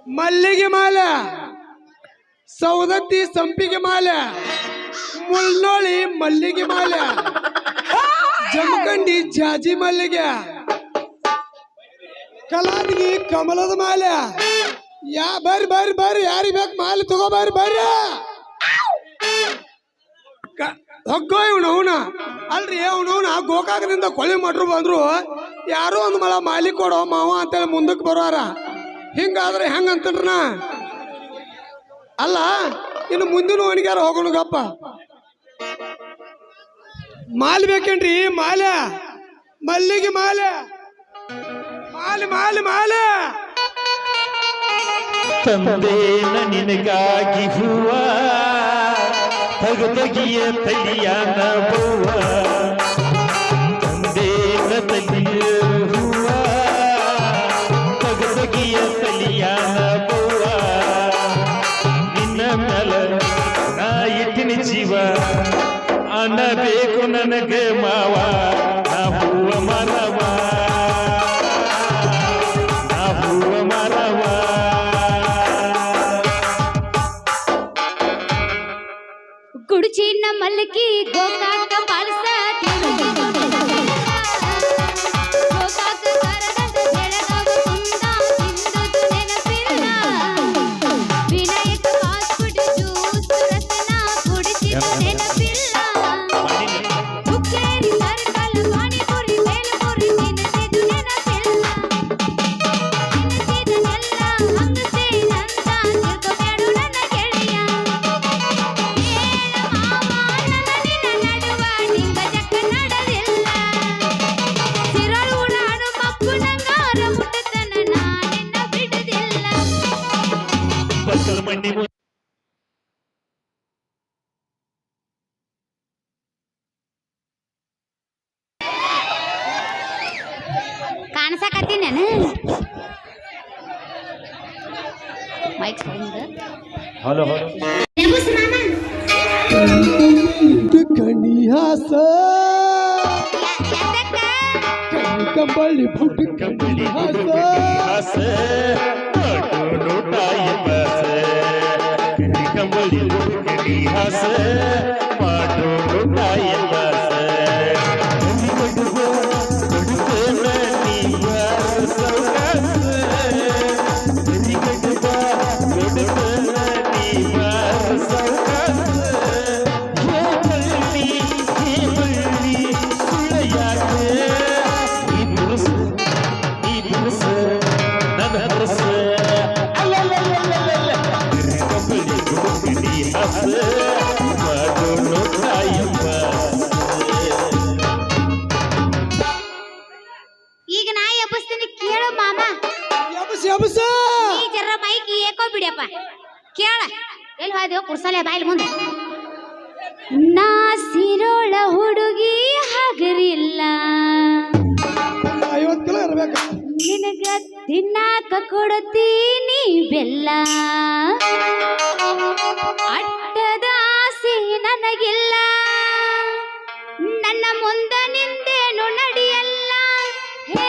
ಮಲ್ಲಿಗೆ ಮಾಲೆ, ಸೌದತ್ತಿ ಸಂಪಿಗೆ ಮಾಲೆ, ಮುಳ್ನೋಳಿ ಮಲ್ಲಿಗೆ ಮಾಲೆ, ಜಮಖಂಡಿ ಜಾಜಿ ಮಲ್ಲಿಗೆ, ಕಲಾದಗಿ ಕಮಲದ ಮಾಲೆ. ಬರ್ರಿ ಬರ್ರಿ ಬರ್ರಿ, ಯಾರಿಗೆ ಬೇಕು ಮಾಲೆ ತಗೋ ಬರ್ರಿ ಬರ್ರಿ. ಹೊಗ್ಗೋ ಇವನು ಅವನ ಅಲ್ರಿ, ಅವನವನ ಗೋಕಾಕದಿಂದ ಕೊಳೆ ಮಾಡ್ರು ಬಂದ್ರು, ಯಾರೋ ಒಂದು ಮಳ ಮಾಲಿ ಕೊಡೋ ಮಾವ ಅಂತೇಳಿ ಮುಂದಕ್ಕೆ ಬರೋರ. ಹಿಂಗಾದ್ರೆ ಹೆಂಗಂತನ್ರನ ಅಲ್ಲ, ಇನ್ನು ಮುಂದಿನ ಒಣಗ್ಯಾರ ಹೋಗೋಣ ಗಪ್ಪ. ಮಾಲೆ ಬೇಕೇನ್ರಿ? ಮಾಲೆ, ಮಲ್ಲಿಗೆ ಮಾಲೆ, ಮಾಲೆ ಮಾಲೆ ಮಾಲೆ. ತಂದೇನ ನಿನಗಾಗಿ ಹೂವ, ತಗದಗಿಯ ತಲಿಯಾನ ಬೂವ. ತಂದೇನ ತಲಿಯ ಹೂವ, ತಗದಗಿಯ ತಲಿಯಾನ ಬೂವ. ನಿನ್ನ ಮೇಲ ನಾ ಇಟ್ಟಿನ ಜೀವ, ಅನ್ನಬೇಕು ನನಗೆ ಮಾವ. ನಾ ಹೂವ ಮರವ, ನಾ ಹೂವ ಮರವ. ಕುಡುಚಿನ ಮಲ್ಲಿಗೆ ಗೋಕಾಕ ಪಾಲಸ, ಗೋಕಾಕ ಕರದಂತ ಬೆಳಗಾವ ಕುಂದ ತಿಂದದ್ದು ನೆನಪಿಲ್ಲ. ವಿನಾಯಕ ಫಾಸ್ಟ್ ಜ್ಯೂಸ್ ರಸನ ಕುಡಿಸಿದ ನೆನಪಿಲ್ಲ. ಹುಕ್ಕೇರಿ ಸರ್ಕಲ್ ಪಾನಿಪುರಿ ಬೇಲಪುರಿ ತಿನ್ನಿಸಿದ್ದು ನೆನಪಿಲ್ಲ. ತಿನ್ನಿಸಿದನೆಲ್ಲ ಹಂಗಸೇನಂತ ತಿಳ್ಕೊಬೇಡು ನನ್ನ ಗೆಳೆಯ. ಕಾಣಸಾಕತ್ತೀನಿ ನಾನು ಮೈಕ್ ಹಲೋ ಕಣಿಹಾಸ ಕಂಬಳಿ ಪುಟ್ಟ ಕಣಿಹಾಸ, ಕಂಬಳಿ ಕಣಿಹಾಸ ಮಾಡು ತಾಯ ಬಾಸ. ಈಗ ನಾ ಎಬ್ಬಸ್ತೀನಿ ಕೇಳು ಮಾಮ. ಈ ಜರ ಮೈಕ್ ಏಕೋ ಬಿಡಿಯಪ್ಪ, ಕೇಳ. ಎಲ್ಲಿ ಹೋಯ್ತು ಕುರ್ಸಲೆ ಬಾಯಿಲ್ ಮುಂದೆ. ನಾ ಸಿರೋಳ ಹುಡುಗಿ ಹಗರಿಲ್ಲ, ನಿನಗ ತಿನ್ನಾಕ ಕೊಡತೀನಿ ಬೆಲ್ಲ. ಅಟ್ಟದ ಆಸೆ ನನಗಿಲ್ಲ, ನನ್ನ ಮುಂದ ನಿಂದೇನು ನಡಿಯಲ್ಲ. ಹೇ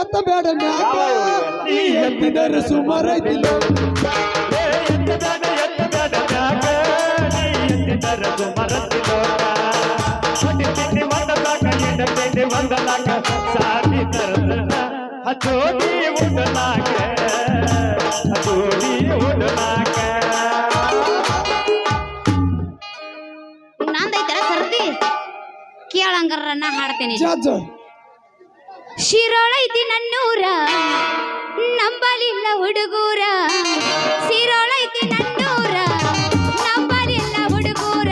ಎತ್ತ ಬೇಡ ನೀ ಎತ್ತಿದರೆ ಸುಮಾರೈತಿಲ್ಲ. ನಂದೈತರ ಸರ್ದಿ ಕೇಳಂಗಾರ ನಾ ಹಾಡ್ತೇನೆ. ಶಿರೋಳೈತಿ ನನ್ನೂರ, ನಂಬಲಿಲ್ಲ ಹುಡುಗೂರ. ಶಿರೋಳೈತಿ ನನ್ನೂರ, ನಂಬಲಿಲ್ಲ ಹುಡುಗೂರ.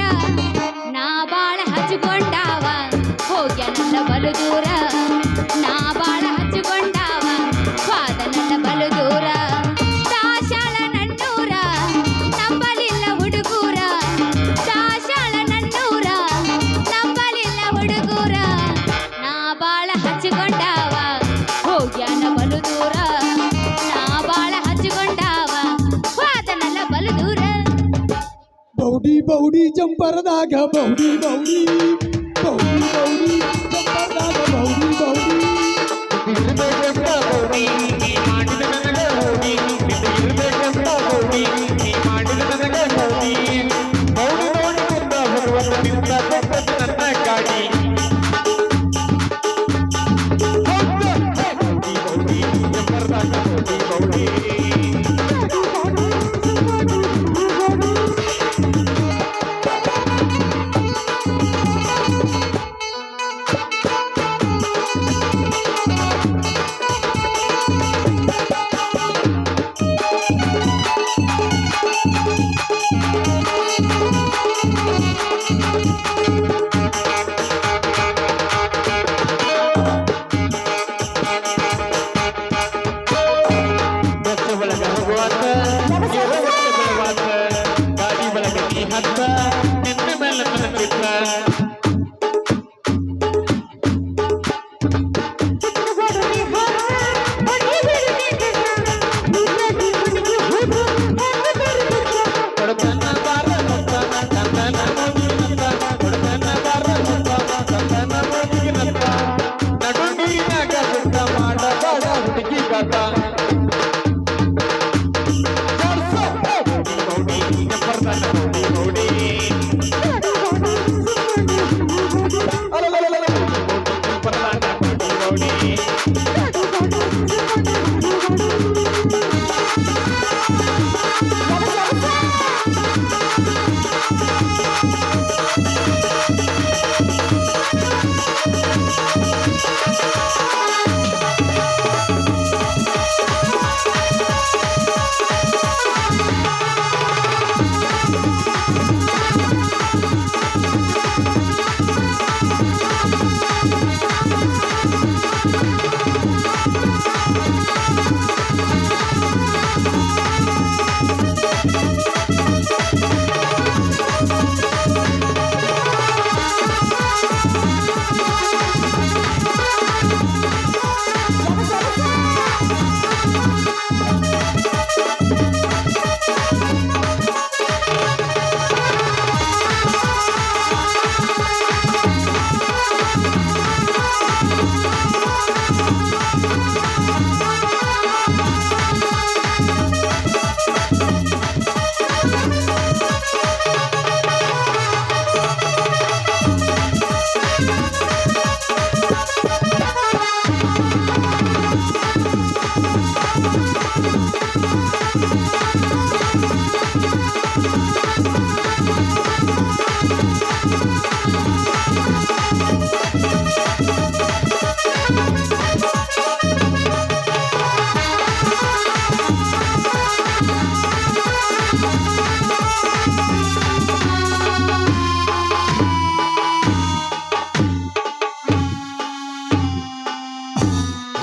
ನಾ ಬಾಳ ಹಚ್ಚಿಕೊಂಡಾವ ಹೋಗ್ಯನಲ್ಲ ಬಲು ದೂರ. ನಾ ಬಾಳ ಹಚ್ಚಿಕೊಂಡಾವ ಹೋದನಲ್ಲ ಬಲು ದೂರ. ಬೌಡಿ ಜಂಪರದಾಗ ಬೌಡಿ ಬೌಡಿ ಬೌಡಿ ಬೌಡಿ ಜಂಪರದಾಗ ಬೌಡಿ ಬೌಡಿ ಇರ್ಬೇಕಂತ ಗೌರಿ ನೀ ಮಾಡಿದ ನನಗ ಹೋಗಿ ಇರ್ಬೇಕಂತ ಗೌರಿ ನೀ ಮಾಡಿದ ನನಗ ಗೌರಿ ಗೌರಿ ನೋಡಿಕೊಂಡ ಬರುವಂತ ನಿಂತ ಕೊಟ್ಟದ್ದು ನನ್ನ ಗಾಡಿ ಗೌರಿ ಗೌರಿ ಜಂಪರದಾಗ ಗೌರಿ ಗೌರಿ ಗಾಡಿ ಬಳಗ ನೀ ಹತ್ತ ನಿನ್ನ ಮೇಲೆ ಮನಸಿತ್ತ ಕೊಡತನ ಬಾರ ಮುತ್ತಾನ ತಂದನ ಮೋಗಿನತ್ತ ಕೊಡತನ ಬಾರ ಮುತ್ತಾನ ತಂದನ ಮೋಗಿನತ್ತ ನಡು ನೀರಿನಾಗ ಸುತ್ತ ಮಾಡಬಾಡ ಹುಡುಗಿ ಗಾತ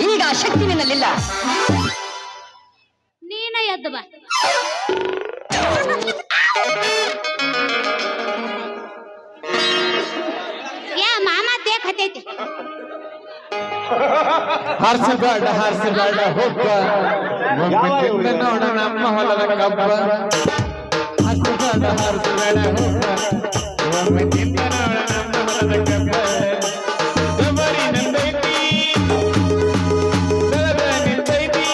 ಈಗ ಆ ಶಕ್ತಿ ನಿನ್ನಲ್ಲಿಲ್ಲ. ನೀನ ಎದ್ದು ಬಾ. ಏ ಮಾಮ ದೇಕ್ ಹತ್ತೈತಿ. ಹರ್ಸಬೇಡ ಹೋಗ ಒಮ್ಮೆ ತಿಂದ ನೋಡ ನಮ್ಮ ಹೊಲದ ಕಬ್ಬ ಹರ್ಸಬೇಡ ಹೋಗ ಒಮ್ಮೆ ತಿಂದ ನೋಡ ನಮ್ಮ ಹೊಲದ ಕಬ್ಬ ಸಬರಿ ನಂದೈತಿ ಬೆಳೆದ ನಿಂತೈತಿ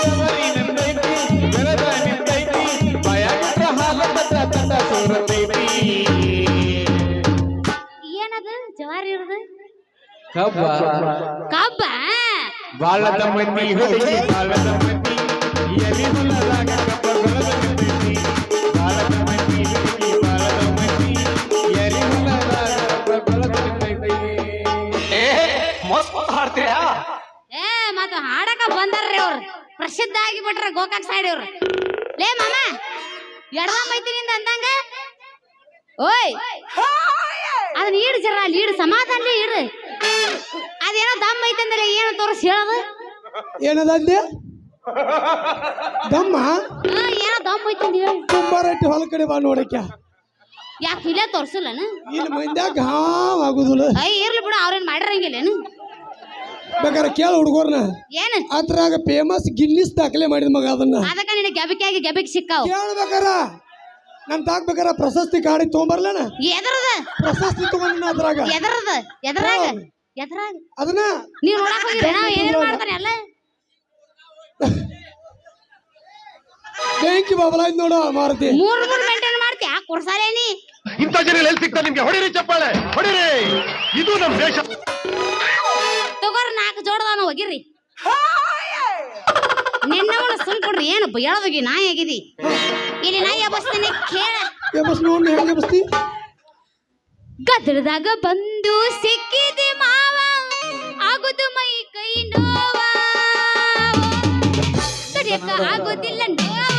ಸಬರಿ ನಂದೈತಿ ಬೆಳೆದ ನಿಂತೈತಿ ಭಯಂಕರ ಹಾಲ ತಟ ಸೋರತೈತಿ ಏನದು ಜವಾರಿ ಇರೋದು ಕಬ್ಬ ಕಬ್ಬ ಬಾಳದ ಮಂದಿ ಹುಡುಗಿ ಬಾಳದ ಮಂದಿ ಎಲಿ ಹೊಲದಾಗ ಕಬ್ಬ ಬೆಳೆದ ನಿಂತೈತಿ ಬಾಳದ ಮಂದಿ ಹುಡುಗಿ ಬಾಳದ ಮಂದಿ ಎಲಿ ಹೊಲದಾಗ ಕಬ್ಬ ಬೆಳೆದ ನಿಂತೈತಿ ಮಸ್ತ್ ಹಾಡ್ತೀರಾ? ಏ ಮತ್ತ ಹಾಡಕ ಬಂದಾರ್ರಿ ಅವ್ರು ಪ್ರಸಿದ್ಧ ಆಗಿಬಿಟ್ರ ಗೋಕಾಕ್ ಸೈಡ್ ಅವ್ರು. ಲೇ ಮಾಮ ಎಡದಮ್ಮ ಐತಿ ನಿಂದ ಅಂದಂಗ ಓಯ್ ಅದನ್ನ ಈಡು ಜರ ಅಲ್ಲಿ ಈಡು ಸಮಾಧಾನ ಈಡು. ಅದೇನೋ ದಮ್ಮ ಐತಂದ್ರೆ ಏನು ತೋರಿಸಿ ಹೇಳೋದು. ಏನದಂದೆ ದಮ್ಮ ಏನೋ ದಮ್ಮ ಐತಂದ ಹೇಳಿ ತುಂಬಾರಟ್ಟಿ ಹೊಲ ಕಡೆ ಬಾ ನೋಡಕ್ಕ. ಯಾಕೆ ಇಲ್ಲೇ ತೋರ್ಸಲ್ಲನ? ಇಲ್ಲಿ ಮಂದ್ಯಾಗ ಹಾವ್ ಆಗುದಿಲ್ಲ. ಇರ್ಲಿ ಬಿಡು ಅವ್ರೇನ್ ಮಾಡಿರಂಗಿಲ್ಲೇನು. ಬೇಕಾರೆ ಕೇಳ ಹುಡುಗರ್ನ ಏನು ಅದ್ರಾಗ ಫೇಮಸ್ ಗಿನ್ನಿಸ್ ದಾಖಲೆ ಮಾಡಿದ ಮಗ ಅದನ್ನ ಅದಕ್ಕ ನಿನ್ನ ಗೆಬಕಿಯಾಗಿ ಗೆಬಕಿ ಸಿಕ್ಕಾವ್. ಕೇಳ್ಬೇಕಾರ ನನ್ ತಾಕ್ಬೇಕಾರ ಪ್ರಶಸ್ತಿ ಗಾಡಿ ತೊಗೊಂಬರ್ಲೇನ ಎದರದ ಪ್ರಶಸ್ತಿ ತಗೊಂಡಿನ ಅದ್ರಾಗ ಎದರದ ಎದ್ರಾಗ ಎದ್ರಾಗ ಅದನ್ನ ನೀವ್ ನೋಡಕ್ ಹೋಗಿರಿ ನಾವ್ ಏನೇನ್ ಮಾಡ್ತಾನೆ ಎಲ್ಲ ಬೆಂಕಿ ಬಾಬಲಾಯ್ತು ನೋಡು ಮಾರುತಿ ಮೂರ್ ಮೇಂಟೈನ್ ಮಾಡ್ತೀಯ ಕೊಡ್ಸಾಲೇನಿ ಇಂಥ ಜನ ಎಲ್ಲಿ ಸಿಗ್ತಾರೆ ನಿಮ್ಗೆ? ಹೊಡಿರಿ ಚಪ್ಪಾಳೆ, ಹೊಡಿರಿ. ಇದು ನಮ್ ದೇಶ. ತಗೋರ್ 4 ಜೋಡದಾನ ಹೋಗಿರಿ ನಿನ್ನವಳು ಸುಮ್ ಕೊಡ್ರಿ ಏನು ಹೇಳದೋಗಿ ನಾಯಿ ಆಗಿದಿ ಇಲ್ಲಿ ನಾಯಿ ಎಬಸ್ತೀನಿ ಕೇಳ ಎಬಸ್ ನೋಡಿ ಹೆಂಗೆ ಎಬಸ್ತಿ ಗದರದಾಗ ಬಂದು ಸಿಕ್ಕಿದೆ ಮಾವ ಆಗುದು ಮೈ ಕೈ ನೋವ ತಡಿಯಕ್ಕ ಆಗುದಿಲ್ಲ ನೋವ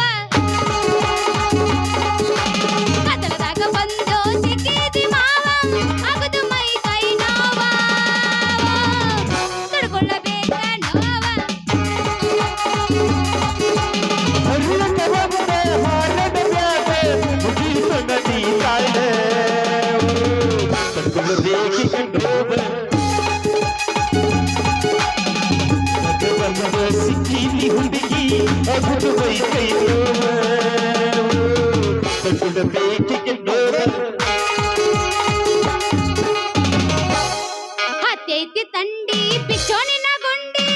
ಗದರದಾಗ ಬಂದು ಸಿಕ್ಕಿದೆ ಮಾವ ಆಗುದು ಮೈ ಕೈ ನೋವ ತಡ್ಕೊಳ್ಳಬೇಕ ನೋವ ಸಿಕ್ಕಿಲಿ ಹುಡುಗಿ ಅಗುದು ಬೈ ಕೈ ಬೇಕಿಗೆ ಹತ್ತೈತಿ ತಂಡಿ ಬಿಚ್ಚೋನಿನ ಗುಂಡಿ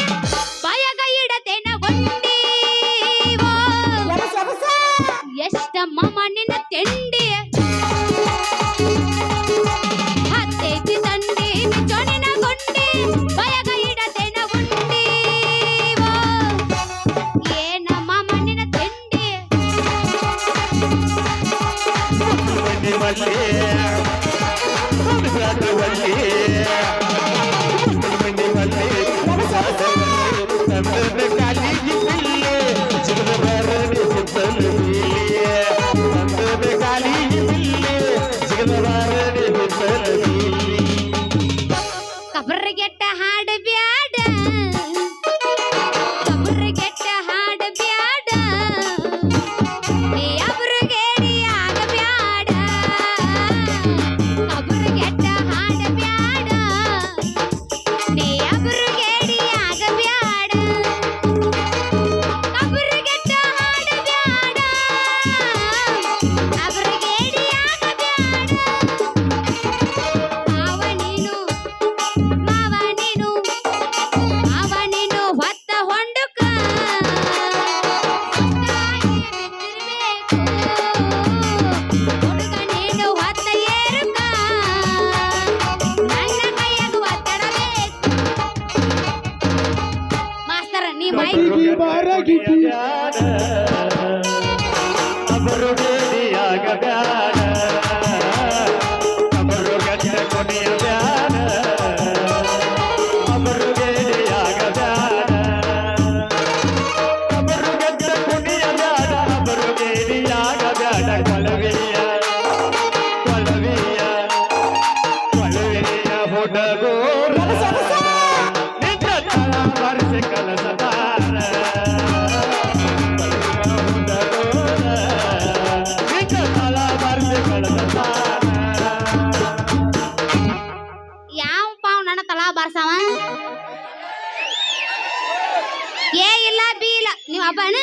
ಬಾಯಾಗ ಇಡತೇನ ಗುಂಡಿ ಎಷ್ಟಮ್ಮ ಮಣ್ಣಿನ ತಿಂಡಿ ಹತ್ತೈತಿ ತಂಡಿ ಬಿಚ್ಚೋನಿನ ಗುಂಡಿ ಬಾಯಾಗ ಇಡತೇನ ಗುಂಡಿ ಏನಮ್ಮ ಮಣ್ಣಿನ ತಿಂಡಿ ಕಬರ್ಗೆಟ್ಟ ಹಾಡ ಬ್ಯಾಡ ಕಬರ್ಗೆಟ್ಟ ಹಾಡ ಬ್ಯಾಡ ನೀ ಆಗ ಬ್ಯಾಡ ಕಬರ್ಗೆಟ್ಟ ಹಾಡ ಬ್ಯಾಡ ನೀ ಆಗ ಬ್ಯಾಡ ಕಬರ್ಗೆಟ್ಟ ಹಾಡ ಬ್ಯಾಡ ಅಬರ್ಗೇಡಿ ಆಗ ಬ್ಯಾಡ ಮಾವ ನೀನು ಹೊತ್ತ ಹೊಂಡುಕ ಹುಡುಗ ನೀನು ಹೊತ್ತ ಏರುಕ ನನ್ನ ಕೈಯಾಗ ಒತ್ತಡಬೇಕು ಮಾಸ್ತರ ನೀ ಮೈಕ್ ಅವರು ಬೇಡಿಯಾಗ ಬ್ಯಾಡ ಅವರು ಗಟ್ಟ ಕೊನೆಯ ಬ್ಯಾಡ ಅವರು ಬೇಡಿಯಾಗ ಬ್ಯಾಡ ಅವರು ಗಟ್ಟ ಕೊನೆಯ ಬ್ಯಾಡ ಅವರು ಬೇಡಿಯಾಗ ಬ್ಯಾಡ ಕೊಳವೆಯ ಕೊಳವೆಯ ಕೊಳವೆಯ ಹುಡುಗೋರ ನಿನ್ನ ತಳ ಬರೆಸಿ ಕಲಸದಾರ ಯಾವ ಪಾವ್ ನನ್ನ ತಲಾ ಬಾರ್ಸವ ಏ ಇಲ್ಲ ಬಿ ಇಲ್ಲ ನೀವ್ ಹಬ್ಬನ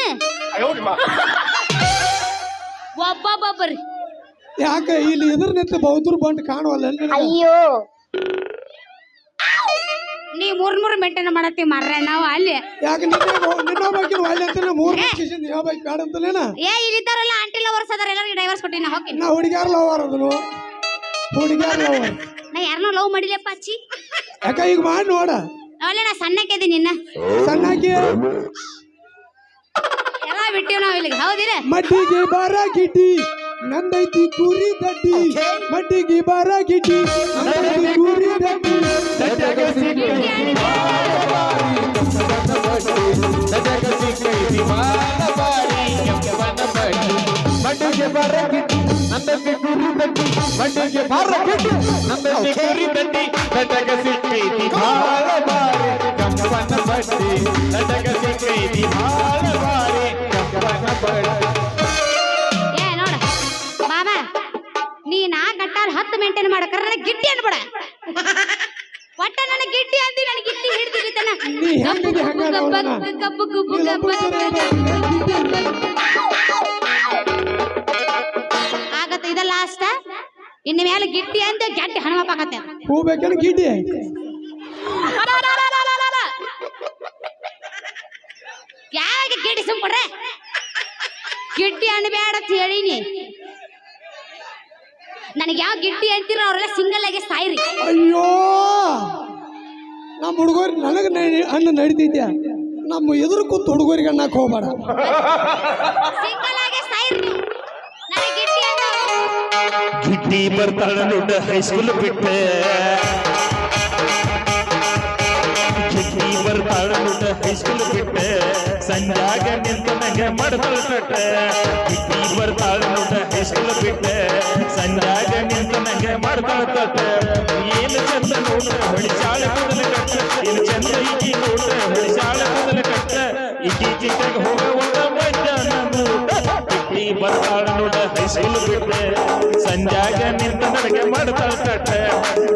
ಒಬ್ಬೊಬ್ಬೊಬ್ಬರಿ ಯಾಕೆ ಇಲ್ಲಿ ಎದುರು ನಿಂತ ಬೌದ್ಧರು ಬಂದು ಕಾಣುವಲ್ಲ ಅಯ್ಯೋ ನೀ ಮೂರ್ ಮೇಂಟೈನ್ ಮಾಡತ್ತಿ ಮಾರ್ರೆ ನಾವು ಅಲ್ಲಿ ಯಾಕೆ ನಿನ್ನ ಬಗ್ಗೆ ಅಲ್ಲಿ ಅಂತ 3 ಸ್ಟೇಷನ್ ಯಾವ ಬೈಕ್ ಬೇಡ ಅಂತಲೇನ ಏ ಇಲ್ಲಿದ್ದಾರಲ್ಲ ಆಂಟಿ ಲವರ್ಸ್ ಅದಾರ ಎಲ್ಲರಿಗೂ ಡೈವರ್ಸ್ ಕೊಟ್ಟಿನ ಹೋಗಿ ನಾ ಹುಡುಗ್ಯಾರ ಲವರ್ ಅದನು ಹುಡುಗ್ಯಾರ ಲವರ್ ನಾ ಯಾರನ್ನೋ ಲವ್ ಮಾಡಿಲ್ಲಪ್ಪ ಅಚ್ಚಿ ಯಾಕ ಈಗ ಮಾಡಿ ನೋಡ ಅವಳೆ ನಾ ಸಣ್ಣಕ್ಕೆದಿ ನಿನ್ನ ಸಣ್ಣಾಕಿ ಎಲ್ಲ ಬಿಟ್ಟಿವ್ ನಾವ್ ಇಲ್ಲಿಗೆ ಹೌದಿಲ್ಲ ಮಡ್ಡಿಗೆ ಬಾರ ಗಿಡ್ಡಿ ನಂದೈತಿ ಕುರಿ ದಡ್ಡಿ ಮಡ್ಡಿಗೆ ಬಾರ ಗಿಡ್ಡಿ ನಂದೈತಿ ಕುರಿ ದಡ್ಡಿ ಮಂಡಿಗೆ ಬರ ಗಿಟ್ಟಿ ನಂದಕ್ಕೆ ಗುರಿ ದಡ್ಡಿ ಮಂಡಿಗೆ ಬರ ಗಿಟ್ಟಿ ನಂದಕ್ಕೆ ಗುರಿ ದಡ್ಡಿ ನಟಕ ಸಿಕ್ಕೈತಿ ಬಾಳ ಬಾರಿ ಕಂಪನ ಬಡ್ಡಿ ನಟಕ ಸಿಕ್ಕೈತಿ ಬಾಳ ಬಾರಿ ಕಂಪನ ಬಡ್ಡಿ ಏ ನೋಡ ಬಾಬಾ ನೀ ನಾ ಕಟ್ಟಾರ 10 ಮೇಂಟೈನ್ ಮಾಡಕ್ರ ನನಗೆ ಗಿಟ್ಟಿ ಅನ್ಬೇಡ ಒಟ್ಟ ನನಗೆ ಗಿಟ್ಟಿ ಅಂದಿ ನನಗೆ ಗಿಟ್ಟಿ ಹಿಡಿದಿದ್ದಾನ ನೀ ಹೆಂಗಿದೆ ಹಂಗ ನೋಡೋಣ ಕಬ್ಬು ಗುಬ್ಬು ಗಬ್ಬ ಇನ್ನು ಮೇಲೆ ಗಿಟ್ಟಿ ಅಂತ ಗಟ್ಟಿ ಹಣಮಪ್ಪಾಕತ್ತೆ ಹೂ ಬೇಕೇನು ಗಿಡ್ಡಿ ಯಾವಾಗ ಗಿಡ್ಡಿ ಸುಮ್ಕೊಡ್ರೆ ಗಿಡ್ಡಿ ಅನ್ಬೇಡ ಅಂತ ಹೇಳಿನಿ ನನಗೆ ಯಾವ ಗಿಡ್ಡಿ ಅಂತೀರ ಅವರೆಲ್ಲ ಸಿಂಗಲ್ ಆಗಿ ಸಾಯ್ರಿ ಅಯ್ಯೋ ನಮ್ಮ ಹುಡುಗರು ನನಗೆ ಅಣ್ಣ ನಡಿತೈತ್ಯ ನಮ್ಮ ಎದುರು ಕೂತು ಹುಡುಗರಿಗೆ ಅನ್ನಕ್ಕೆ ಹೋಗ್ಬೇಡ ಸಿಂಗಲ್ ಆಗಿ ಸಾಯ್ರಿ ನೀವು ನನಗೆ ಗಿಡ್ಡಿ ಅಂತ ಗಿಡ್ಡಿ ಬರ್ತಾಳ ನೋಡ ಹೈಸ್ಕೂಲ್ ಬಿಟ್ಟೆ ಗಿಡ್ಡಿ ಬರ್ತಾಳ ನೋಡ ಹೈಸ್ಕೂಲ್ ಬಿಟ್ಟೆ ಸಂಜಾಗ ನಿಂತ ನಂಗೆ ಮಾಡ್ತಾಳ ಕಟ್ಟೆ ಗಿಡ್ಡಿ ಬರ್ತಾಳ ನೋಡ ಹೈಸ್ಕೂಲ್ ಬಿಟ್ಟೆ ಸಂಜಾಗ ನಿಂತ ನಂಗೆ ಮಾಡ್ತಾಳ ಕಟ್ಟೆ ಏನು ಚಂದ ನೋಡ್ರೆ ಹೊಡಿಚಾಳ ಕೂದಲ ಕಟ್ಟ ಏನು ಚಂದ ಈಕಿ ನೋಡ್ರೆ ಹೊಡಿಚಾಳ ಕೂದಲ ಕಟ್ಟ ಈಕಿ ಚಿಂತೆಗೆ ಹೋಗುವಾಗ ಮಧ್ಯಾಹ್ನ ಗಿಡ್ಡಿ ಬರ್ತಾಳ ನೋಡ ಹೈಸ್ಕೂಲ್ ಬಿಟ್ಟೆ ಸಂಜಾಗ ನಿಂತ ನನಗೆ ಮಾಡ್ತಾಳ ಕಟ್ಟ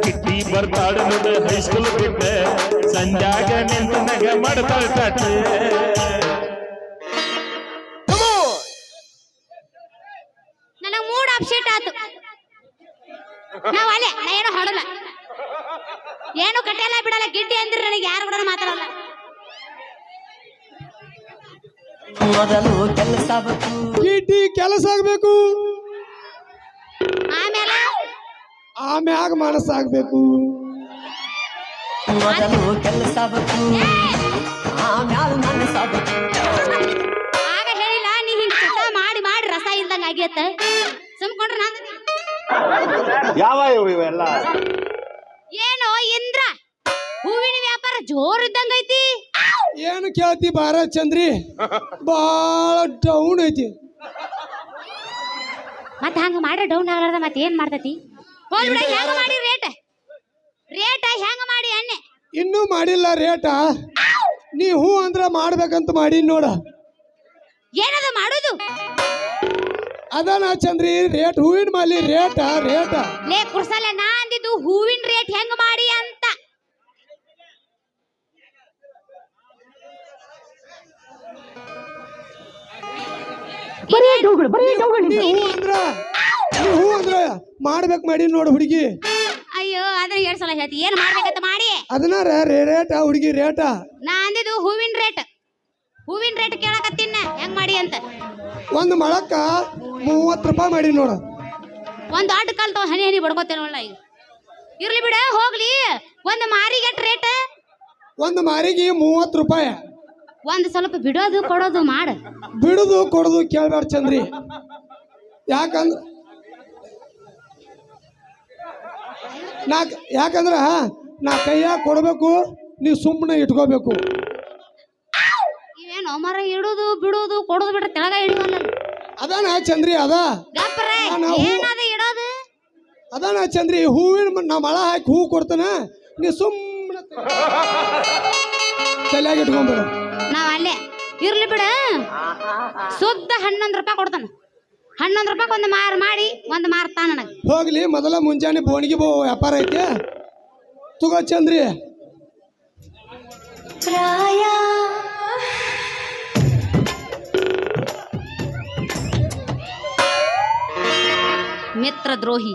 ಗಿಡ್ಡಿ ಬರ್ತಾಳ ನೋಡ ಹೈಸ್ಕೂಲ್ ಬಿಟ್ಟೆ ಸಂಜಾಗ ನಿಂತ ನನಗೆ ಮಾಡ್ತಾಳ ಕಟ್ಟ ನನಗೆ ಮೂಡ್ ಅಪ್ಸೆಟ್ ಆತು ನಾವ್ ಅಲ್ಲೇ ನಾ ಏನೋ ಹಾಡಲ್ಲ ಏನು ಕಟ್ಟೆಲ್ಲ ಬಿಡಲ್ಲ ಗಿಡ್ಡಿ ಅಂದ್ರೆ ನನಗೆ ಯಾರು ಕೂಡ ಮಾತಾಡಲ್ಲ ಮೊದಲು ಕೆಲಸ ಗಿಡ್ಡಿ ಕೆಲಸ ಆಗ್ಬೇಕು ಆಮೇಲೆ ಆಮ್ಯಾಗ ಮನಸ್ಸಾಗ್ಬೇಕು ಮೊದಲು ಕೆಲಸ ಆಮ್ಯಾಲ ಮನಸ್ಸ ಆಗ ಹೇಳಿಲ್ಲ ನೀ ಹಿಂಗ್ ಚಟ ಮಾಡಿ ಮಾಡಿ ರಸ ಇಲ್ದಂಗ ಆಗೈತೆ ಸುಮ್ಕೊಂಡ್ರೆ ನಾನು ಯಾವ ಇವೆಲ್ಲ ಏನೋ ಇಂದ್ರ ಹೂವಿನ ವ್ಯಾಪಾರ ಜೋರ್ ಇದ್ದಂಗ ಐತಿ ಏನು ಕೇಳ್ತಿ ಬಾರ ಚಂದ್ರಿ ಬಾಳ ಡೌನ್ ಐತಿ ಮತ್ತೆ ಹಂಗ ಮಾಡ್ರೆ ಡೌನ್ ಆಗಲಾರ್ದ ಮತ್ತೆ ಏನ್ ಮಾಡ್ತತಿ ಹೋಗ್ಬಿಡ ಹೆಂಗ ಮಾಡಿ ರೇಟ್ ಹೆಂಗ ಮಾಡಿ ಎಣ್ಣೆ ಇನ್ನೂ ಮಾಡಿಲ್ಲ ರೇಟ ನೀ ಹೂ ಅಂದ್ರ ಮಾಡ್ಬೇಕಂತ ಮಾಡಿ ನೋಡ ಏನದು ಮಾಡುದು ಅದಾನ ಚಂದ್ರಿ ರೇಟ್ ಹೂವಿನ ಮಾಲಿ ರೇಟ ಲೇ ಕುರ್ಸಲ್ಲ ನಾ ಅಂದಿದ್ದು ಹೂವಿನ ರೇಟ್ ಹೆಂಗ ಮಾಡಿ ಅಂತ ನೀ ಹೂ ಅಂದ್ರ ಮಾಡ್ಬೇಕು ಮಾಡಿ ನೋಡು ಹುಡುಗಿ ಅಯ್ಯೋ ಅದನ್ನ ಎರಡ್ ಸಲ ಹೇಳ್ತಿ ಏನ್ ಮಾಡ್ಬೇಕಂತ ಮಾಡಿ ಅದನ್ನ ರೇಟ ಹುಡುಗಿ ರೇಟ ನಾ ಅಂದಿದ್ದು ಹೂವಿನ ರೇಟ್ ಕೇಳಕತ್ತೀನ ಹೆಂಗ್ ಮಾಡಿ ಅಂತ ಒಂದು ಮೊಳಕ್ಕ 30 ರೂಪಾಯಿ ಮಾಡಿ ನೋಡು ಒಂದ್ ಆಟ ಕಾಲ್ ತಗೊಂಡ್ ಹನಿ ಹನಿ ಬಡ್ಕೋತೇನಲ್ಲ ಈಗ ಇರ್ಲಿ ಬಿಡ ಹೋಗ್ಲಿ ಒಂದು ಮಾರಿಗೆ ರೇಟ್ ಒಂದು ಮಾರಿಗೆ 30 ರೂಪಾಯಿ ಒಂದ್ ಸ್ವಲ್ಪ ಬಿಡೋದು ಕೊಡೋದು ಮಾಡ ಬಿಡುದು ಕೊಡುದು ಕೇಳ್ಬೇಡ ಚಂದ್ರಿ ಯಾಕಂದ್ರ ನಾ ಕೈಯಾಗ ಕೊಡ್ಬೇಕು ನೀವು ಸುಮ್ಮನೆ ಇಟ್ಕೋಬೇಕು ಇವೇನು ಮರ ಇಡುದು ಬಿಡುದು ಕೊಡೋದು ಬಿಟ್ರೆ ತೆಳಗ ಇಳಿವಲ್ಲ ಅದಾನ ಚಂದ್ರಿ ಗಪ್ರೆ ಏನದ ಇಡೋದು ಅದಾನ ಚಂದ್ರಿ ಹೂವಿನ ನಾ ಮಳ ಹಾಕಿ ಹೂ ಕೊಡ್ತಾನ ನೀ ಸುಮ್ಮನೆ ತಲೆಯಾಗ ಇಟ್ಕೊಂಡ್ಬಿಡು ನಾವ್ ಅಲ್ಲೇ ಇರ್ಲಿ ಬಿಡ ಶುದ್ಧ 11 ರೂಪಾಯಿ ಕೊಡ್ತಾನ 11 ರೂಪಾಯಿ ಒಂದು ಮಾರ್ ಮಾಡಿ ಒಂದು ಮಾರ್ತಾನ ನನಗೆ ಹೋಗ್ಲಿ ಮೊದಲ ಮುಂಜಾನೆ ಬೋಣಿಗೆ ವ್ಯಾಪಾರ ಐತೆ ತಗೋ ಚಂದ್ರಿ ಮಿತ್ರ ದ್ರೋಹಿ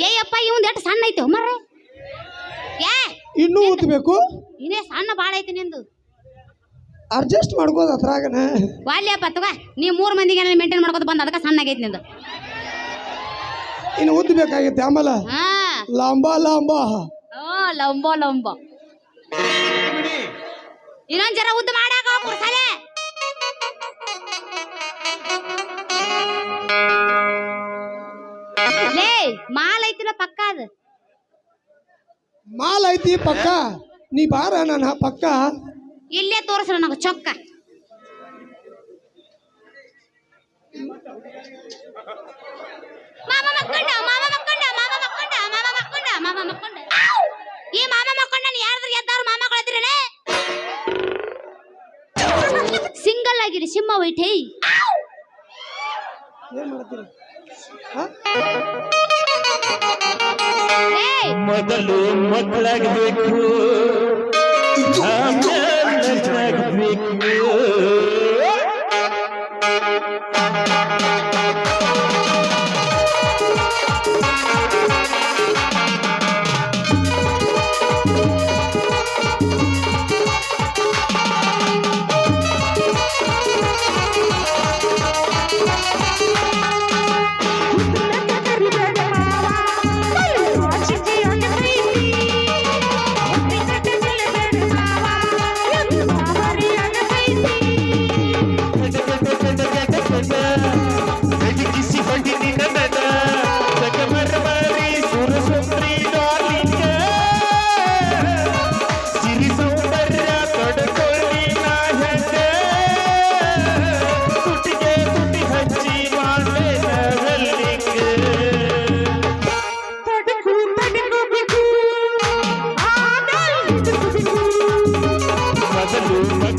ಏಯಪ್ಪ ಇವಂದ ಎಷ್ಟು ಸಣ್ಣ ಐತಿ ಮರ್ರೆ ಏ ಇನ್ನೂ ಊದ್ಬೇಕು ಇನ್ನೇ ಸಣ್ಣ ಬಾಳ ಐತಿ ನಿಂದು ಅಡ್ಜಸ್ಟ್ ಮಾಡ್ಕೋದು ಅದ್ರಾಗನ ವಾಲ್ಯಪ್ಪ ತಗ ನೀ 3 ಮಂದಿಗೆ ಮೇಂಟೈನ್ ಮಾಡ್ಕೋತ ಬಂದ ಅದಕ್ಕೆ ಸಣ್ಣ ಆಗೈತಿ ನಿಂದು ಇನ್ನು ಉದ್ದಬೇಕಾಗೈತೆ ಆಮೇಲೆ ಹಾ ಲಾಂಬಾ ಲಂಬ ಇನ್ನೊಂದ್ ಜರ ಉದ್ದ ಮಾಡಾಕ ಕುರ್ಸಲೆ ಲೇ ಮಾಲ್ ಐತಿಲ್ಲ ಪಕ್ಕ ಅದು ಮಾಲ್ ಐತಿ ಪಕ್ಕ ನೀ ಬಾರ ನನ್ನ ಪಕ್ಕ ಇಲ್ಲೇ ತೋರಿಸ್ರ ನನಗೆ ಚೊಕ್ಕ ಮಾಮ ಮಕ್ಕೊಂಡ ಈ ಮಾಮ ಮಕ್ಕೊಂಡ ಯಾರಾದ್ರೂ ಎದ್ದಾರು ಮಾಮ ಕೊಳ್ತೀರನೆ ಸಿಂಗಲ್ ಆಗಿರಿ ಸಿಂಹ ವೈಠೈ ಏನ್ ಮಾಡ್ತೀರಿ ಮೊದಲು ಮಕ್ಕಳಾಗಬೇಕು ಆಮೇಲೆ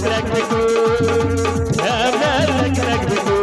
ಲಗ್ನಾಗ್ಬೇಕು ಲಗ್ನಾಗ್ಬೇಕು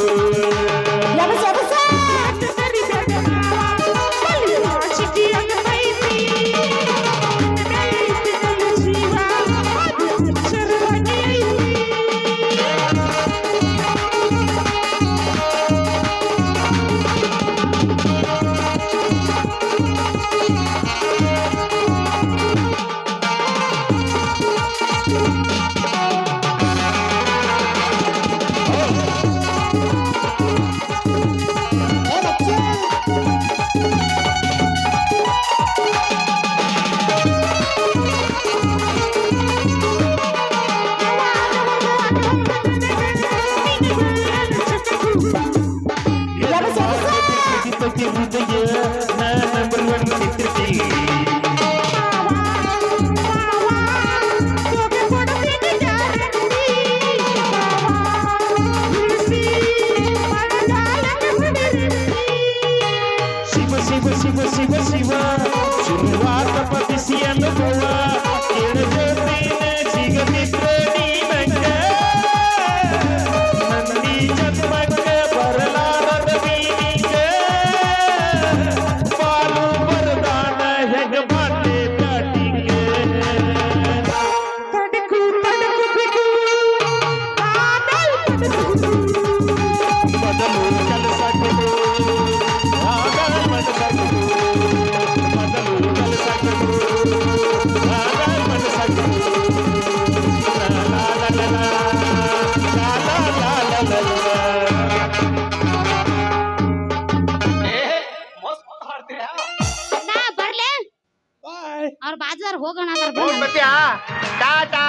ಶಿವ ಶಿವ ಶಿವ ಶಿವ ಶುರುವಾತ ಪದಿಸಿ ಅನುಭವ ಜೊತೆನ ಸಿಗದಿದ್ರೆ ನೀನಂಗ ನಂದಿ ಜನ್ಮಕ್ಕ ಬರಲಾರದ ಬೀನಿಂಗ ಪಾಲು ಬರದಾನ ಹೆಗ ಮಾತೆ ದಾಟಿಂಗ ಮೊದಲು ಕೆಲಸಕ್ಕೆ ನಾ ಬರ್ಲೆ ಬಾಯ್ ಅವ್ರ ಬಾಜಾರ್ ಹೋಗೋಣ ಟಾಟಾ